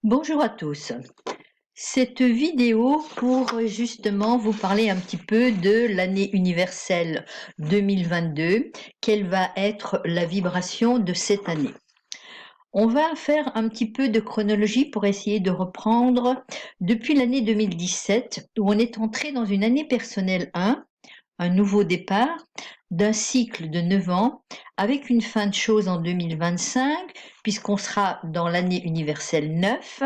Bonjour à tous. Cette vidéo pour justement vous parler un petit peu de l'année universelle 2022, quelle va être la vibration de cette année. On va faire un petit peu de chronologie pour essayer de reprendre depuis l'année 2017 où on est entré dans une année personnelle 1, un nouveau départ d'un cycle de 9 ans avec une fin de chose en 2025 puisqu'on sera dans l'année universelle 9,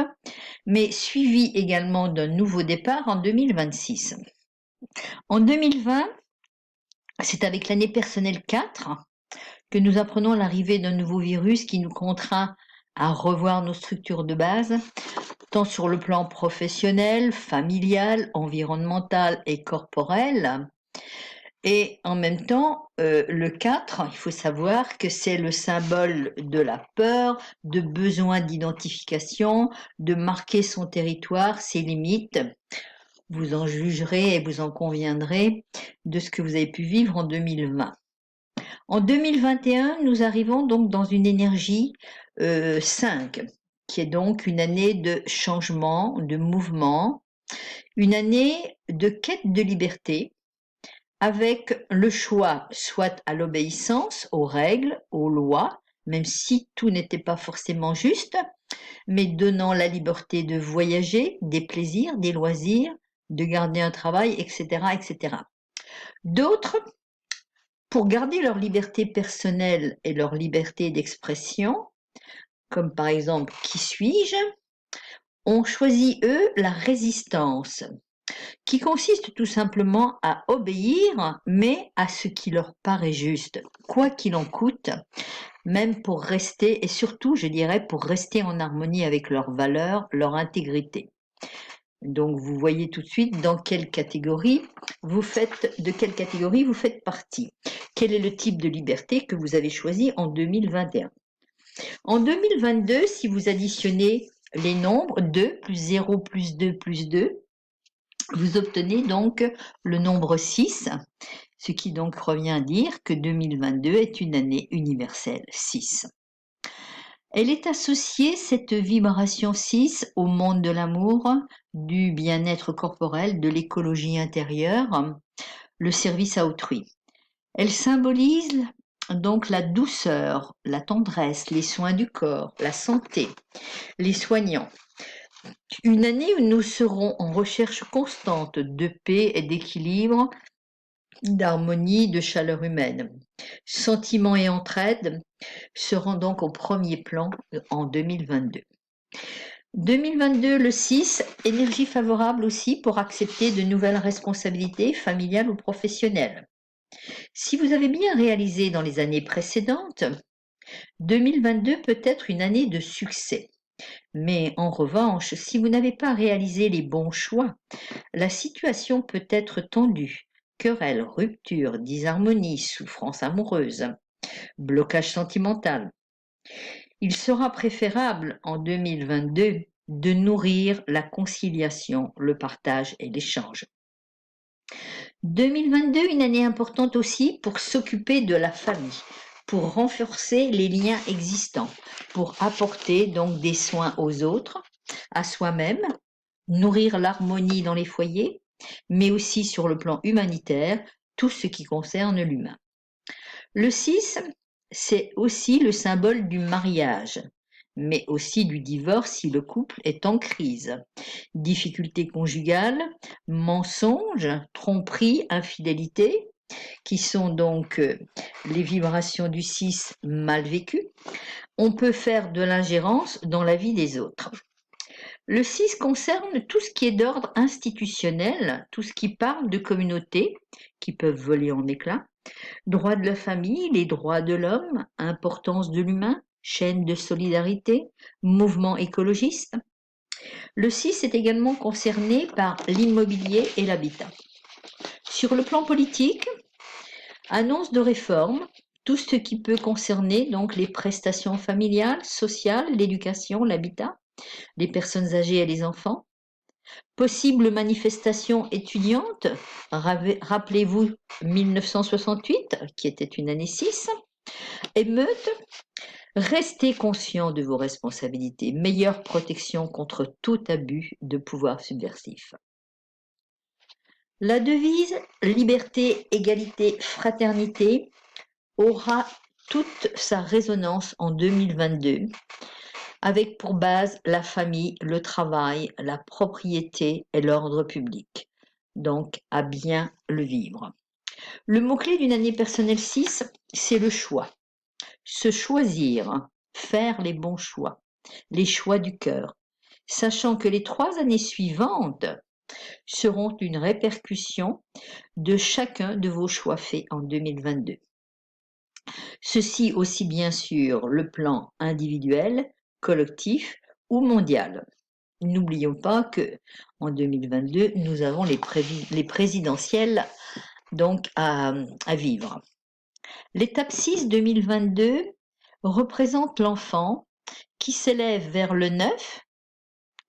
mais suivi également d'un nouveau départ en 2026. En 2020, c'est avec l'année personnelle 4 que nous apprenons l'arrivée d'un nouveau virus qui nous contraint à revoir nos structures de base, tant sur le plan professionnel, familial, environnemental et corporel. Et en même temps, le 4, il faut savoir que c'est le symbole de la peur, de besoin d'identification, de marquer son territoire, ses limites. Vous en jugerez et vous en conviendrez de ce que vous avez pu vivre en 2020. En 2021, nous arrivons donc dans une énergie 5, qui est donc une année de changement, de mouvement, une année de quête de liberté, avec le choix soit à l'obéissance, aux règles, aux lois, même si tout n'était pas forcément juste, mais donnant la liberté de voyager, des plaisirs, des loisirs, de garder un travail, etc., etc. D'autres, pour garder leur liberté personnelle et leur liberté d'expression, comme par exemple qui suis-je, ont choisi eux la résistance, qui consiste tout simplement à obéir, mais à ce qui leur paraît juste, quoi qu'il en coûte, même pour rester, et surtout, je dirais, pour rester en harmonie avec leurs valeurs, leur intégrité. Donc, vous voyez tout de suite dans quelle catégorie de quelle catégorie vous faites partie. Quel est le type de liberté que vous avez choisi en 2021? En 2022, si vous additionnez les nombres 2 plus 0 plus 2 plus 2, vous obtenez donc le nombre 6, ce qui donc revient à dire que 2022 est une année universelle 6. Elle est associée, cette vibration 6, au monde de l'amour, du bien-être corporel, de l'écologie intérieure, le service à autrui. Elle symbolise donc la douceur, la tendresse, les soins du corps, la santé, les soignants. Une année où nous serons en recherche constante de paix et d'équilibre, d'harmonie, de chaleur humaine. Sentiments et entraide seront donc au premier plan en 2022. 2022, le 6, énergie favorable aussi pour accepter de nouvelles responsabilités familiales ou professionnelles. Si vous avez bien réalisé dans les années précédentes, 2022 peut être une année de succès. Mais en revanche, si vous n'avez pas réalisé les bons choix, la situation peut être tendue. Querelles, rupture, disharmonie, souffrance amoureuse, blocage sentimental. Il sera préférable en 2022 de nourrir la conciliation, le partage et l'échange. 2022, une année importante aussi pour s'occuper de la famille, pour renforcer les liens existants, pour apporter donc des soins aux autres, à soi-même, nourrir l'harmonie dans les foyers, mais aussi sur le plan humanitaire, tout ce qui concerne l'humain. Le 6, c'est aussi le symbole du mariage, mais aussi du divorce si le couple est en crise. Difficultés conjugales, mensonges, tromperies, infidélité, qui sont donc les vibrations du 6 mal vécues. On peut faire de l'ingérence dans la vie des autres. Le 6 concerne tout ce qui est d'ordre institutionnel, tout ce qui parle de communautés qui peuvent voler en éclats, droits de la famille, les droits de l'homme, importance de l'humain, chaîne de solidarité, mouvement écologiste. Le 6 est également concerné par l'immobilier et l'habitat. Sur le plan politique, annonce de réforme, tout ce qui peut concerner donc les prestations familiales, sociales, l'éducation, l'habitat, les personnes âgées et les enfants. Possible manifestation étudiante, rappelez-vous 1968, qui était une année 6. Émeute, Restez conscient de vos responsabilités. Meilleure protection contre tout abus de pouvoir subversif. La devise liberté, égalité, fraternité aura toute sa résonance en 2022, avec pour base la famille, le travail, la propriété et l'ordre public. Donc, à bien le vivre. Le mot-clé d'une année personnelle 6, c'est le choix. Se choisir, faire les bons choix, les choix du cœur, sachant que les 3 années suivantes seront une répercussion de chacun de vos choix faits en 2022. Ceci aussi bien sur le plan individuel, collectif ou mondial. N'oublions pas que en 2022, nous avons les présidentielles donc à vivre. L'étape 6 2022 représente l'enfant qui s'élève vers le 9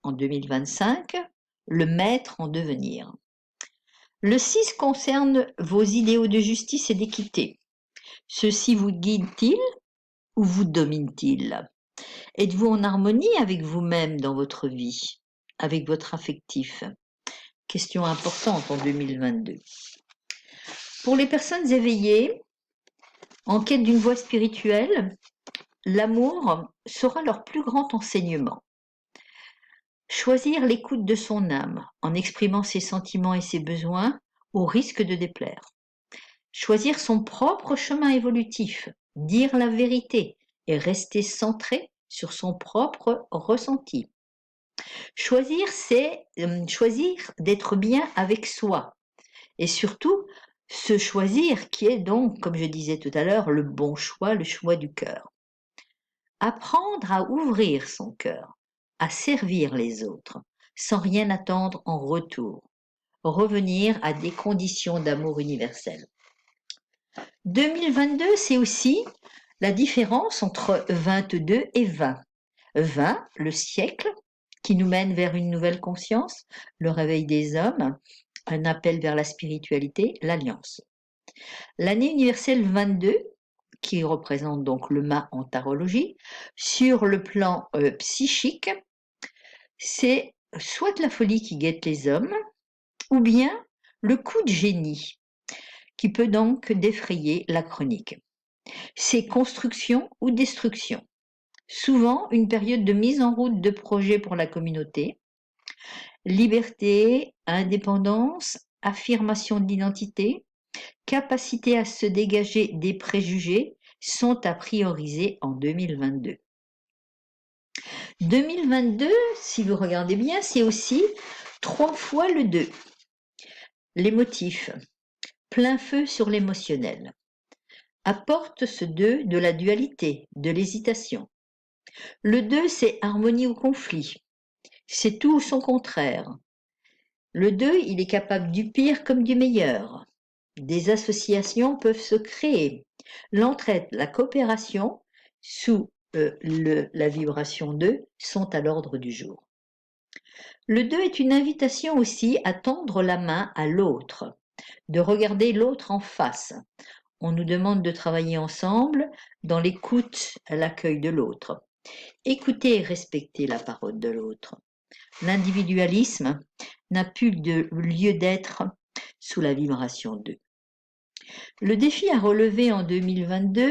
en 2025, le maître en devenir. Le 6 concerne vos idéaux de justice et d'équité. Ceux-ci vous guident-ils ou vous dominent-ils? Êtes-vous en harmonie avec vous-même dans votre vie, avec votre affectif? Question importante en 2022. Pour les personnes éveillées, en quête d'une voie spirituelle, l'amour sera leur plus grand enseignement. Choisir l'écoute de son âme en exprimant ses sentiments et ses besoins au risque de déplaire. Choisir son propre chemin évolutif, dire la vérité et rester centré sur son propre ressenti. Choisir, c'est choisir d'être bien avec soi et surtout se choisir qui est donc, comme je disais tout à l'heure, le bon choix, le choix du cœur. Apprendre à ouvrir son cœur, à servir les autres, sans rien attendre en retour. Revenir à des conditions d'amour universel. 2022, c'est aussi la différence entre 22 et 20. 20, le siècle, qui nous mène vers une nouvelle conscience, le réveil des hommes, un appel vers la spiritualité, l'alliance. L'année universelle 22, qui représente donc le mât en tarologie, sur le plan psychique, c'est soit la folie qui guette les hommes, ou bien le coup de génie, qui peut donc défrayer la chronique. C'est construction ou destruction. Souvent une période de mise en route de projets pour la communauté, liberté, indépendance, affirmation de l'identité, capacité à se dégager des préjugés sont à prioriser en 2022. 2022, si vous regardez bien, c'est aussi 3 fois le 2. Les motifs, plein feu sur l'émotionnel. Apporte ce 2 de la dualité, de l'hésitation. Le 2, c'est harmonie ou conflit. C'est tout ou son contraire. Le 2, il est capable du pire comme du meilleur. Des associations peuvent se créer. L'entraide, la coopération, sous la vibration 2, sont à l'ordre du jour. Le 2 est une invitation aussi à tendre la main à l'autre, de regarder l'autre en face. On nous demande de travailler ensemble dans l'écoute à l'accueil de l'autre. Écouter et respecter la parole de l'autre. L'individualisme n'a plus de lieu d'être sous la vibration 2. Le défi à relever en 2022,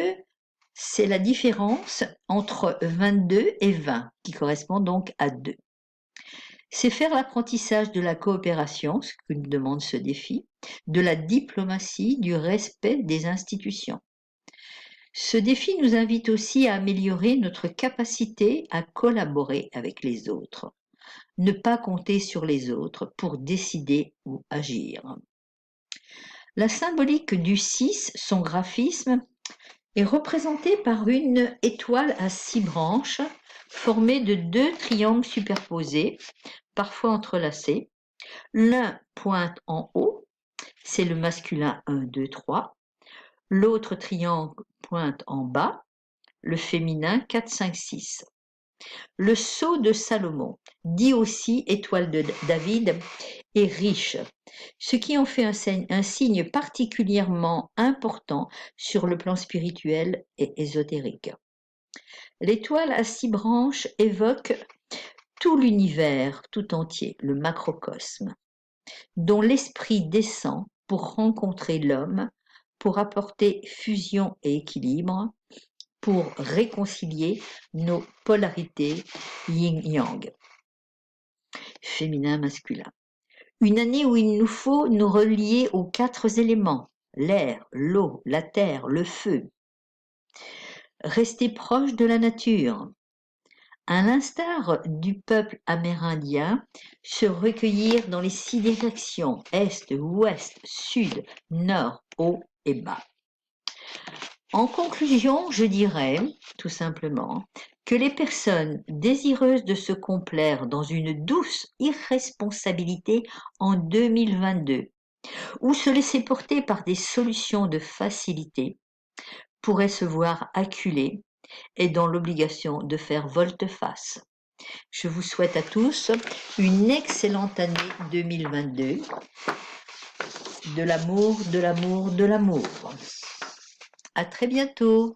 c'est la différence entre 22 et 20, qui correspond donc à 2. C'est faire l'apprentissage de la coopération, ce que nous demande ce défi, de la diplomatie, du respect des institutions. Ce défi nous invite aussi à améliorer notre capacité à collaborer avec les autres. Ne pas compter sur les autres pour décider ou agir. La symbolique du 6, son graphisme, est représentée par une étoile à 6 branches formée de 2 triangles superposés, parfois entrelacés. L'un pointe en haut, c'est le masculin 1, 2, 3. L'autre triangle pointe en bas, le féminin 4, 5, 6. Le sceau de Salomon, dit aussi étoile de David, est riche, ce qui en fait un signe particulièrement important sur le plan spirituel et ésotérique. L'étoile à 6 branches évoque tout l'univers tout entier, le macrocosme, dont l'esprit descend pour rencontrer l'homme, pour apporter fusion et équilibre, pour réconcilier nos polarités yin-yang, féminin-masculin. Une année où il nous faut nous relier aux 4 éléments, l'air, l'eau, la terre, le feu. Rester proche de la nature. À l'instar du peuple amérindien, se recueillir dans les 6 directions, est, ouest, sud, nord, haut et bas. En conclusion, je dirais, tout simplement, que les personnes désireuses de se complaire dans une douce irresponsabilité en 2022 ou se laisser porter par des solutions de facilité pourraient se voir acculées et dans l'obligation de faire volte-face. Je vous souhaite à tous une excellente année 2022. De l'amour, de l'amour, de l'amour. À très bientôt.